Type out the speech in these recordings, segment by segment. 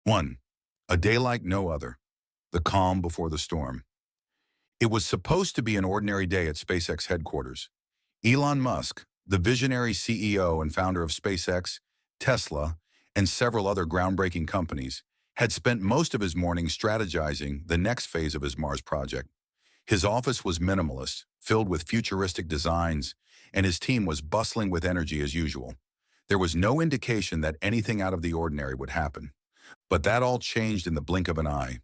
1. A day like no other. The calm before the storm. It was supposed to be an ordinary day at SpaceX headquarters. Elon Musk, the visionary CEO and founder of SpaceX, Tesla, and several other groundbreaking companies, had spent most of his morning strategizing the next phase of his Mars project. His office was minimalist, filled with futuristic designs, and his team was bustling with energy as usual. There was no indication that anything out of the ordinary would happen. But that all changed in the blink of an eye.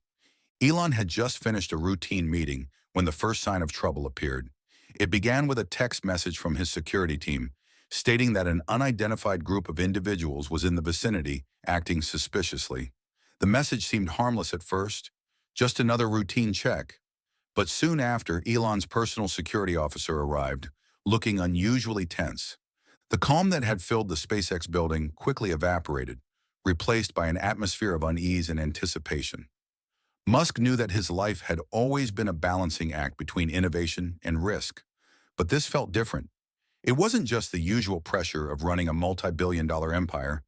Elon had just finished a routine meeting when the first sign of trouble appeared. It began with a text message from his security team, stating that an unidentified group of individuals was in the vicinity, acting suspiciously. The message seemed harmless at first, just another routine check. But soon after, Elon's personal security officer arrived, looking unusually tense. The calm that had filled the SpaceX building quickly evaporated, replaced by an atmosphere of unease and anticipation. Musk knew that his life had always been a balancing act between innovation and risk. But this felt different. It wasn't just the usual pressure of running a multi-billion-dollar empire.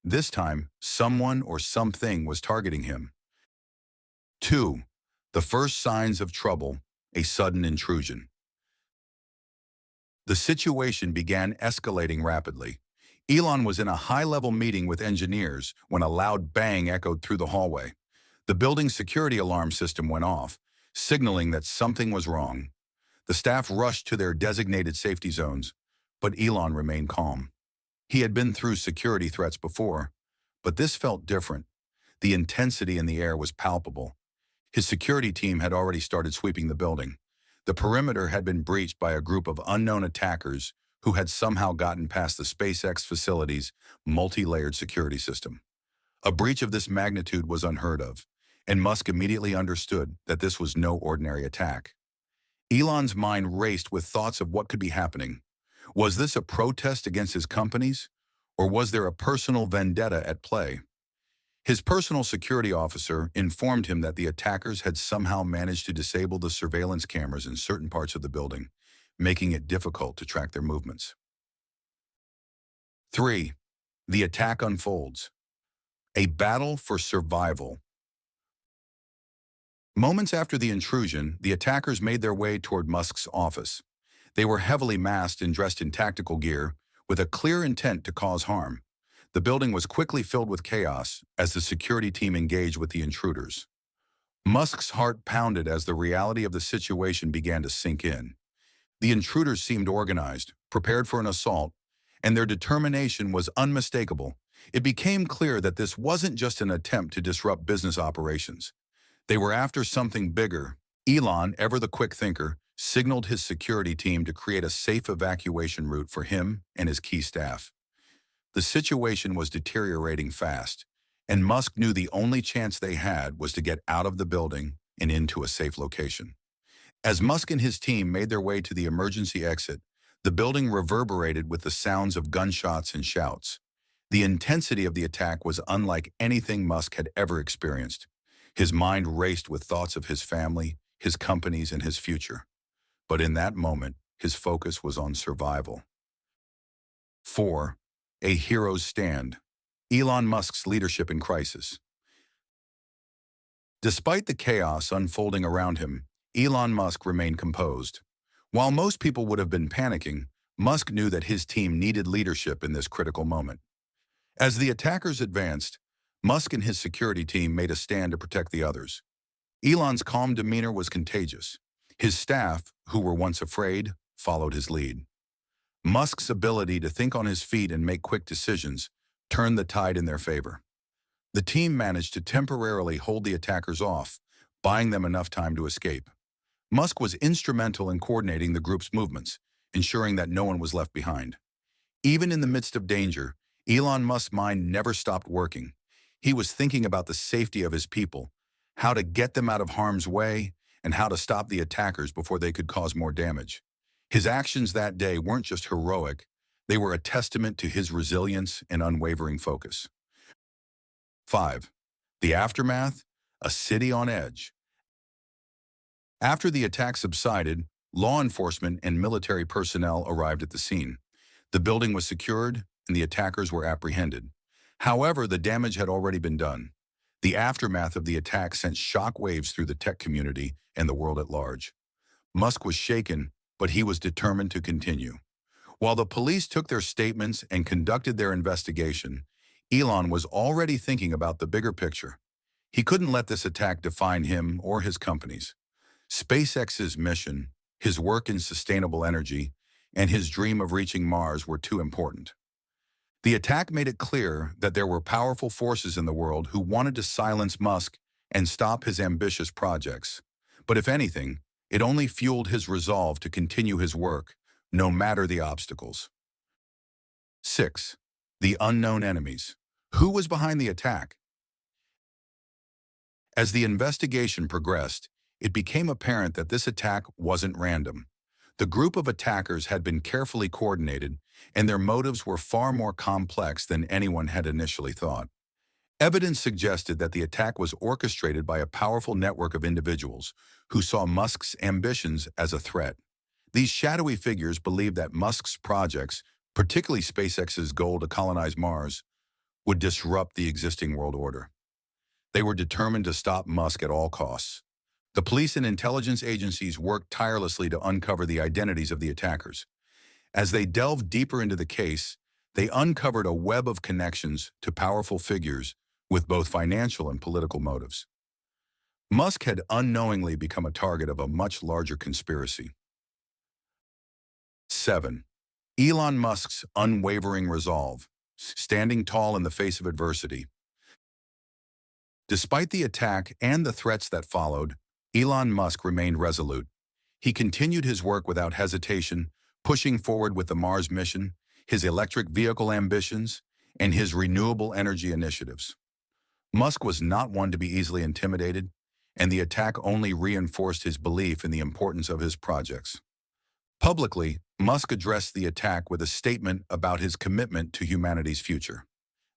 This time, someone or something was targeting him. 2. The first signs of trouble, a sudden intrusion. The situation began escalating rapidly. Elon was in a high-level meeting with engineers when a loud bang echoed through the hallway. The building's security alarm system went off, signaling that something was wrong. The staff rushed to their designated safety zones, but Elon remained calm. He had been through security threats before, but this felt different. The intensity in the air was palpable. His security team had already started sweeping the building. The perimeter had been breached by a group of unknown attackers who had somehow gotten past the SpaceX facility's multi-layered security system. A breach of this magnitude was unheard of, and Musk immediately understood that this was no ordinary attack. Elon's mind raced with thoughts of what could be happening. Was this a protest against his companies, or was there a personal vendetta at play? His personal security officer informed him that the attackers had somehow managed to disable the surveillance cameras in certain parts of the building, making it difficult to track their movements. 3. The attack unfolds. A battle for survival. Moments after the intrusion, the attackers made their way toward Musk's office. They were heavily masked and dressed in tactical gear, with a clear intent to cause harm. The building was quickly filled with chaos as the security team engaged with the intruders. Musk's heart pounded as the reality of the situation began to sink in. The intruders seemed organized, prepared for an assault, and their determination was unmistakable. It became clear that this wasn't just an attempt to disrupt business operations. They were after something bigger. Elon, ever the quick thinker, signaled his security team to create a safe evacuation route for him and his key staff. The situation was deteriorating fast, and Musk knew the only chance they had was to get out of the building and into a safe location. As Musk and his team made their way to the emergency exit, the building reverberated with the sounds of gunshots and shouts. The intensity of the attack was unlike anything Musk had ever experienced. His mind raced with thoughts of his family, his companies, and his future. But in that moment, his focus was on survival. 4. A hero's stand. Elon Musk's leadership in crisis. Despite the chaos unfolding around him, Elon Musk remained composed. While most people would have been panicking, Musk knew that his team needed leadership in this critical moment. As the attackers advanced, Musk and his security team made a stand to protect the others. Elon's calm demeanor was contagious. His staff, who were once afraid, followed his lead. Musk's ability to think on his feet and make quick decisions turned the tide in their favor. The team managed to temporarily hold the attackers off, buying them enough time to escape. Musk was instrumental in coordinating the group's movements, ensuring that no one was left behind. Even in the midst of danger, Elon Musk's mind never stopped working. He was thinking about the safety of his people, how to get them out of harm's way, and how to stop the attackers before they could cause more damage. His actions that day weren't just heroic, they were a testament to his resilience and unwavering focus. 5. The aftermath, a city on edge. After the attack subsided, law enforcement and military personnel arrived at the scene. The building was secured and the attackers were apprehended. However, the damage had already been done. The aftermath of the attack sent shockwaves through the tech community and the world at large. Musk was shaken, but he was determined to continue. While the police took their statements and conducted their investigation, Elon was already thinking about the bigger picture. He couldn't let this attack define him or his companies. SpaceX's mission, his work in sustainable energy, and his dream of reaching Mars were too important. The attack made it clear that there were powerful forces in the world who wanted to silence Musk and stop his ambitious projects. But if anything, it only fueled his resolve to continue his work, no matter the obstacles. 6. The unknown enemies. Who was behind the attack? As the investigation progressed, it became apparent that this attack wasn't random. The group of attackers had been carefully coordinated, and their motives were far more complex than anyone had initially thought. Evidence suggested that the attack was orchestrated by a powerful network of individuals who saw Musk's ambitions as a threat. These shadowy figures believed that Musk's projects, particularly SpaceX's goal to colonize Mars, would disrupt the existing world order. They were determined to stop Musk at all costs. The police and intelligence agencies worked tirelessly to uncover the identities of the attackers. As they delved deeper into the case, they uncovered a web of connections to powerful figures with both financial and political motives. Musk had unknowingly become a target of a much larger conspiracy. 7. Elon Musk's unwavering resolve, standing tall in the face of adversity. Despite the attack and the threats that followed, Elon Musk remained resolute. He continued his work without hesitation, pushing forward with the Mars mission, his electric vehicle ambitions, and his renewable energy initiatives. Musk was not one to be easily intimidated, and the attack only reinforced his belief in the importance of his projects. Publicly, Musk addressed the attack with a statement about his commitment to humanity's future.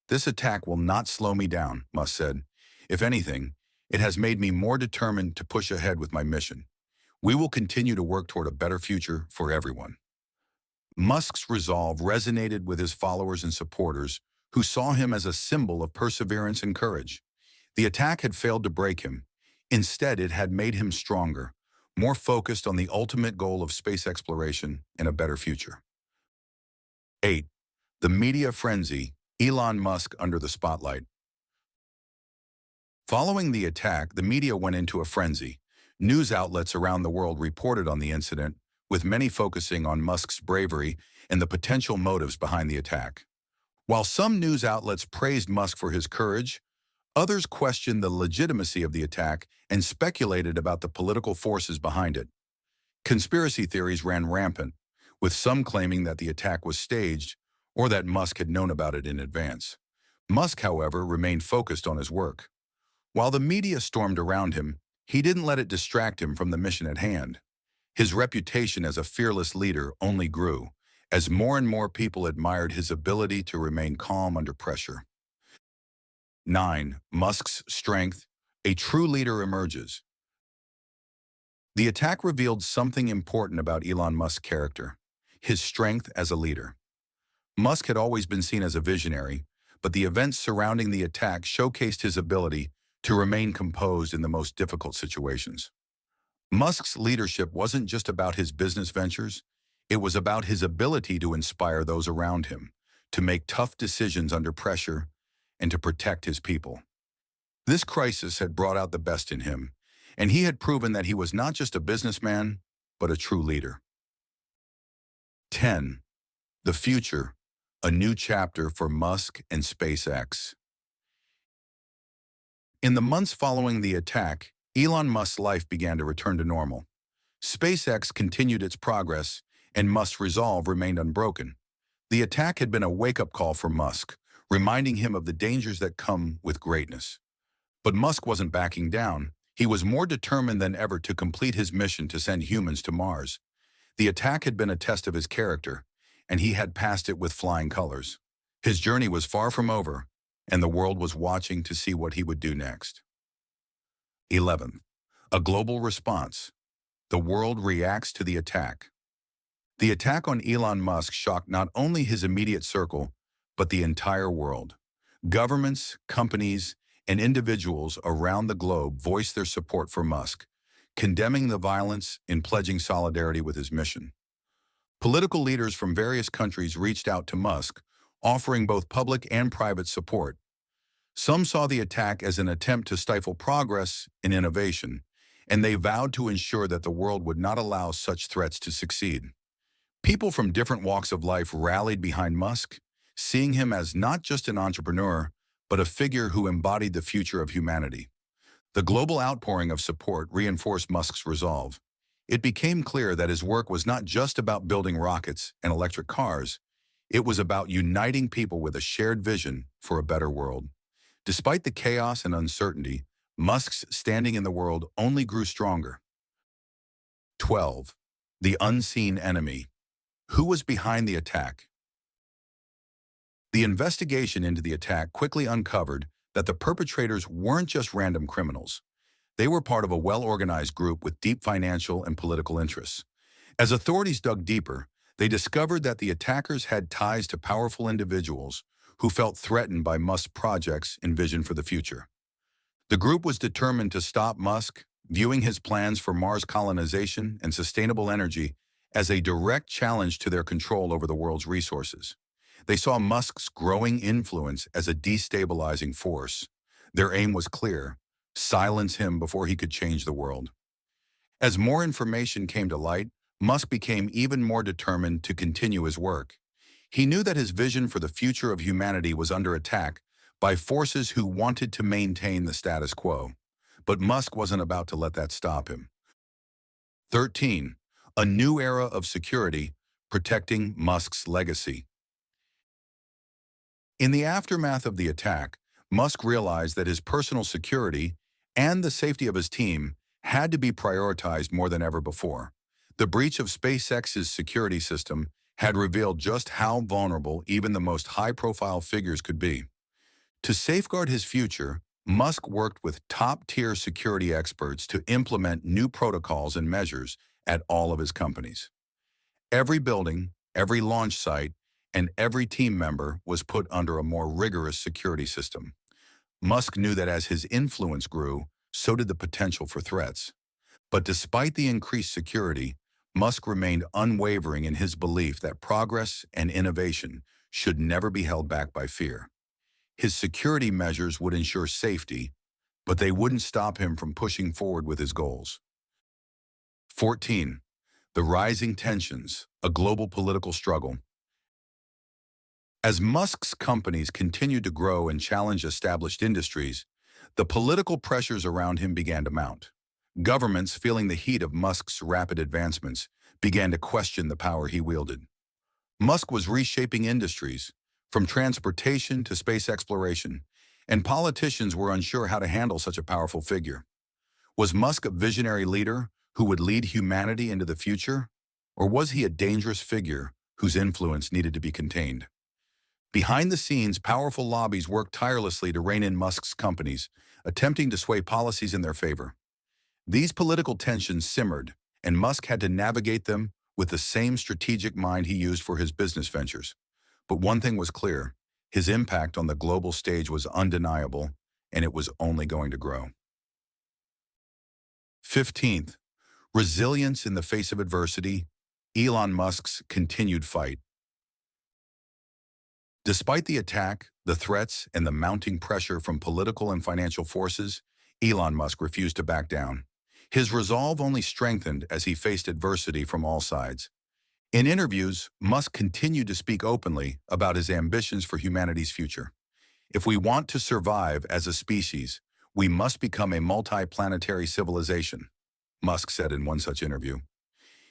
"This attack will not slow me down," Musk said. "If anything, it has made me more determined to push ahead with my mission. We will continue to work toward a better future for everyone." Musk's resolve resonated with his followers and supporters, who saw him as a symbol of perseverance and courage. The attack had failed to break him. Instead, it had made him stronger, more focused on the ultimate goal of space exploration and a better future. 8. The media frenzy, Elon Musk under the spotlight. Following the attack, the media went into a frenzy. News outlets around the world reported on the incident, with many focusing on Musk's bravery and the potential motives behind the attack. While some news outlets praised Musk for his courage, others questioned the legitimacy of the attack and speculated about the political forces behind it. Conspiracy theories ran rampant, with some claiming that the attack was staged or that Musk had known about it in advance. Musk, however, remained focused on his work. While the media stormed around him, he didn't let it distract him from the mission at hand. His reputation as a fearless leader only grew, as more and more people admired his ability to remain calm under pressure. 9. Musk's strength. A true leader emerges. The attack revealed something important about Elon Musk's character: his strength as a leader. Musk had always been seen as a visionary, but the events surrounding the attack showcased his ability to remain composed in the most difficult situations. Musk's leadership wasn't just about his business ventures, it was about his ability to inspire those around him, to make tough decisions under pressure, and to protect his people. This crisis had brought out the best in him, and he had proven that he was not just a businessman, but a true leader. 10. The future, a new chapter for Musk and SpaceX. In the months following the attack, Elon Musk's life began to return to normal. SpaceX continued its progress, and Musk's resolve remained unbroken. The attack had been a wake-up call for Musk, reminding him of the dangers that come with greatness. But Musk wasn't backing down. He was more determined than ever to complete his mission to send humans to Mars. The attack had been a test of his character, and he had passed it with flying colors. His journey was far from over, and the world was watching to see what he would do next. 11. A global response. The world reacts to the attack. The attack on Elon Musk shocked not only his immediate circle, but the entire world. Governments, companies, and individuals around the globe voiced their support for Musk, condemning the violence and pledging solidarity with his mission. Political leaders from various countries reached out to Musk, offering both public and private support. Some saw the attack as an attempt to stifle progress and innovation, and they vowed to ensure that the world would not allow such threats to succeed. People from different walks of life rallied behind Musk, seeing him as not just an entrepreneur, but a figure who embodied the future of humanity. The global outpouring of support reinforced Musk's resolve. It became clear that his work was not just about building rockets and electric cars. It was about uniting people with a shared vision for a better world. Despite the chaos and uncertainty, Musk's standing in the world only grew stronger. 12. The unseen enemy. Who was behind the attack? The investigation into the attack quickly uncovered that the perpetrators weren't just random criminals. They were part of a well-organized group with deep financial and political interests. As authorities dug deeper, they discovered that the attackers had ties to powerful individuals who felt threatened by Musk's projects and vision for the future. The group was determined to stop Musk, viewing his plans for Mars colonization and sustainable energy as a direct challenge to their control over the world's resources. They saw Musk's growing influence as a destabilizing force. Their aim was clear: silence him before he could change the world. As more information came to light, Musk became even more determined to continue his work. He knew that his vision for the future of humanity was under attack by forces who wanted to maintain the status quo. But Musk wasn't about to let that stop him. 13. A new era of security, protecting Musk's legacy. In the aftermath of the attack, Musk realized that his personal security and the safety of his team had to be prioritized more than ever before. The breach of SpaceX's security system had revealed just how vulnerable even the most high-profile figures could be. To safeguard his future, Musk worked with top-tier security experts to implement new protocols and measures at all of his companies. Every building, every launch site, and every team member was put under a more rigorous security system. Musk knew that as his influence grew, so did the potential for threats. But despite the increased security, Musk remained unwavering in his belief that progress and innovation should never be held back by fear. His security measures would ensure safety, but they wouldn't stop him from pushing forward with his goals. 14. The rising tensions, a global political struggle. As Musk's companies continued to grow and challenge established industries, the political pressures around him began to mount. Governments, feeling the heat of Musk's rapid advancements, began to question the power he wielded. Musk was reshaping industries, from transportation to space exploration, and politicians were unsure how to handle such a powerful figure. Was Musk a visionary leader who would lead humanity into the future? Or was he a dangerous figure whose influence needed to be contained? Behind the scenes, powerful lobbies worked tirelessly to rein in Musk's companies, attempting to sway policies in their favor. These political tensions simmered, and Musk had to navigate them with the same strategic mind he used for his business ventures. But one thing was clear: his impact on the global stage was undeniable, and it was only going to grow. 15th, resilience in the face of adversity, Elon Musk's continued fight. Despite the attack, the threats, and the mounting pressure from political and financial forces, Elon Musk refused to back down. His resolve only strengthened as he faced adversity from all sides. In interviews, Musk continued to speak openly about his ambitions for humanity's future. If we want to survive as a species, we must become a multi-planetary civilization, Musk said in one such interview.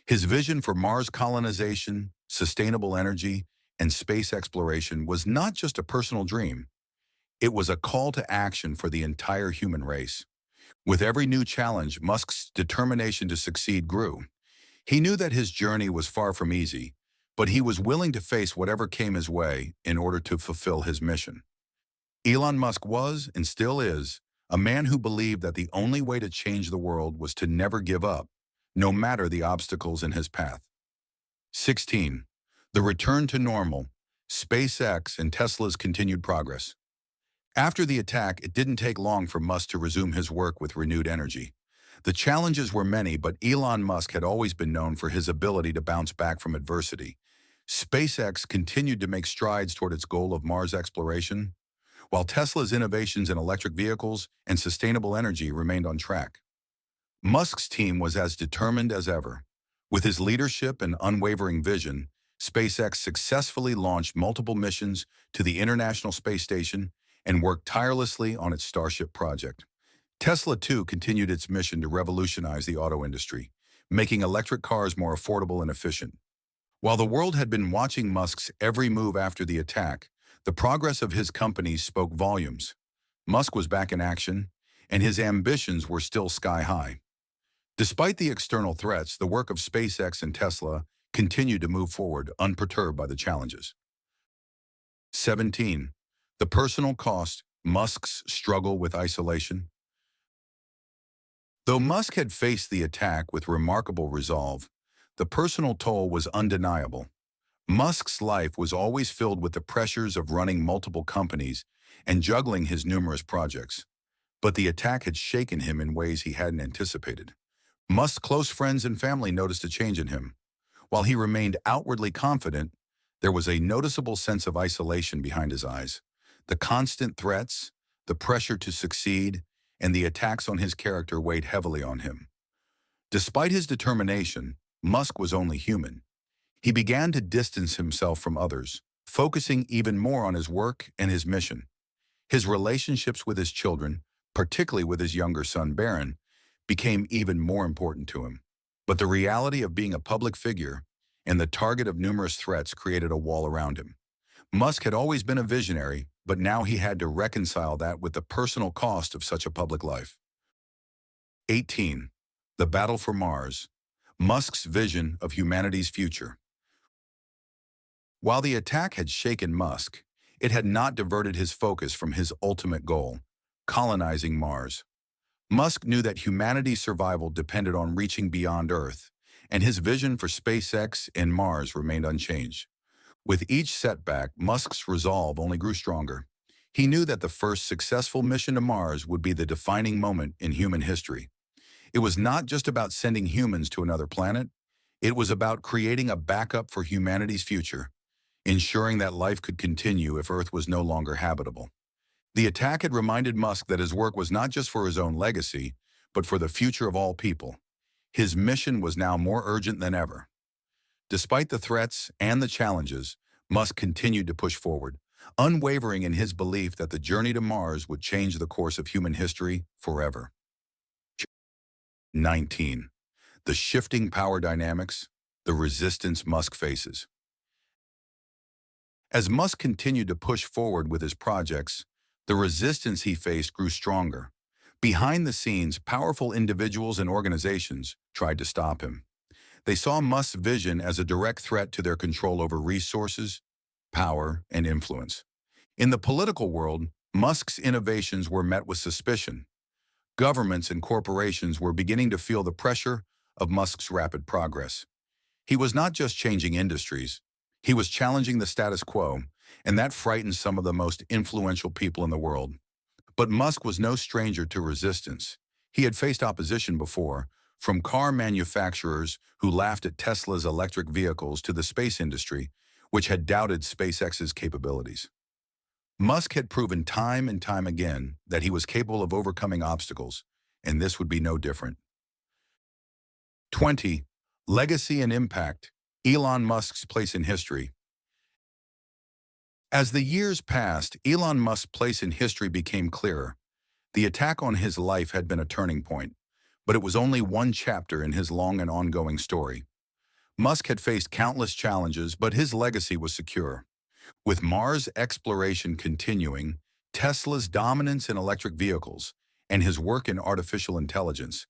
His vision for Mars colonization, sustainable energy, and space exploration was not just a personal dream. It was a call to action for the entire human race. With every new challenge, Musk's determination to succeed grew. He knew that his journey was far from easy, but he was willing to face whatever came his way in order to fulfill his mission. Elon Musk was, and still is, a man who believed that the only way to change the world was to never give up, no matter the obstacles in his path. 16. The return to normal, SpaceX and Tesla's continued progress. After the attack, it didn't take long for Musk to resume his work with renewed energy. The challenges were many, but Elon Musk had always been known for his ability to bounce back from adversity. SpaceX continued to make strides toward its goal of Mars exploration, while Tesla's innovations in electric vehicles and sustainable energy remained on track. Musk's team was as determined as ever. With his leadership and unwavering vision, SpaceX successfully launched multiple missions to the International Space Station and worked tirelessly on its Starship project. Tesla, too, continued its mission to revolutionize the auto industry, making electric cars more affordable and efficient. While the world had been watching Musk's every move after the attack, the progress of his companies spoke volumes. Musk was back in action, and his ambitions were still sky high. Despite the external threats, the work of SpaceX and Tesla continued to move forward, unperturbed by the challenges. 17. The personal cost, Musk's struggle with isolation. Though Musk had faced the attack with remarkable resolve, the personal toll was undeniable. Musk's life was always filled with the pressures of running multiple companies and juggling his numerous projects. But the attack had shaken him in ways he hadn't anticipated. Musk's close friends and family noticed a change in him. While he remained outwardly confident, there was a noticeable sense of isolation behind his eyes. The constant threats, the pressure to succeed, and the attacks on his character weighed heavily on him. Despite his determination, Musk was only human. He began to distance himself from others, focusing even more on his work and his mission. His relationships with his children, particularly with his younger son Barron, became even more important to him. But the reality of being a public figure and the target of numerous threats created a wall around him. Musk had always been a visionary, but now he had to reconcile that with the personal cost of such a public life. 18. The battle for Mars. Musk's vision of humanity's future. While the attack had shaken Musk, it had not diverted his focus from his ultimate goal, colonizing Mars. Musk knew that humanity's survival depended on reaching beyond Earth, and his vision for SpaceX and Mars remained unchanged. With each setback, Musk's resolve only grew stronger. He knew that the first successful mission to Mars would be the defining moment in human history. It was not just about sending humans to another planet. It was about creating a backup for humanity's future, ensuring that life could continue if Earth was no longer habitable. The attack had reminded Musk that his work was not just for his own legacy, but for the future of all people. His mission was now more urgent than ever. Despite the threats and the challenges, Musk continued to push forward, unwavering in his belief that the journey to Mars would change the course of human history forever. 19. The shifting power dynamics, the resistance Musk faces. As Musk continued to push forward with his projects, the resistance he faced grew stronger. Behind the scenes, powerful individuals and organizations tried to stop him. They saw Musk's vision as a direct threat to their control over resources, power, and influence. In the political world, Musk's innovations were met with suspicion. Governments and corporations were beginning to feel the pressure of Musk's rapid progress. He was not just changing industries, he was challenging the status quo, and that frightened some of the most influential people in the world. But Musk was no stranger to resistance. He had faced opposition before, from car manufacturers who laughed at Tesla's electric vehicles to the space industry, which had doubted SpaceX's capabilities. Musk had proven time and time again that he was capable of overcoming obstacles, and this would be no different. 20. Legacy and impact. Elon Musk's place in history. As the years passed, Elon Musk's place in history became clearer. The attack on his life had been a turning point, but it was only one chapter in his long and ongoing story. Musk had faced countless challenges, but his legacy was secure. With Mars exploration continuing, Tesla's dominance in electric vehicles, and his work in artificial intelligence,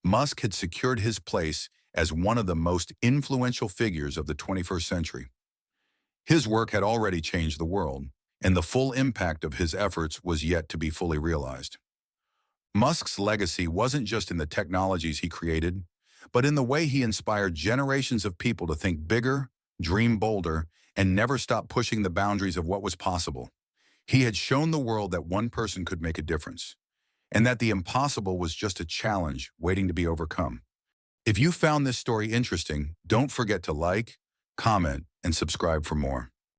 Musk had secured his place as one of the most influential figures of the 21st century. His work had already changed the world, and the full impact of his efforts was yet to be fully realized. Musk's legacy wasn't just in the technologies he created, but in the way he inspired generations of people to think bigger, dream bolder, and never stop pushing the boundaries of what was possible. He had shown the world that one person could make a difference, and that the impossible was just a challenge waiting to be overcome. If you found this story interesting, don't forget to like, comment, and subscribe for more.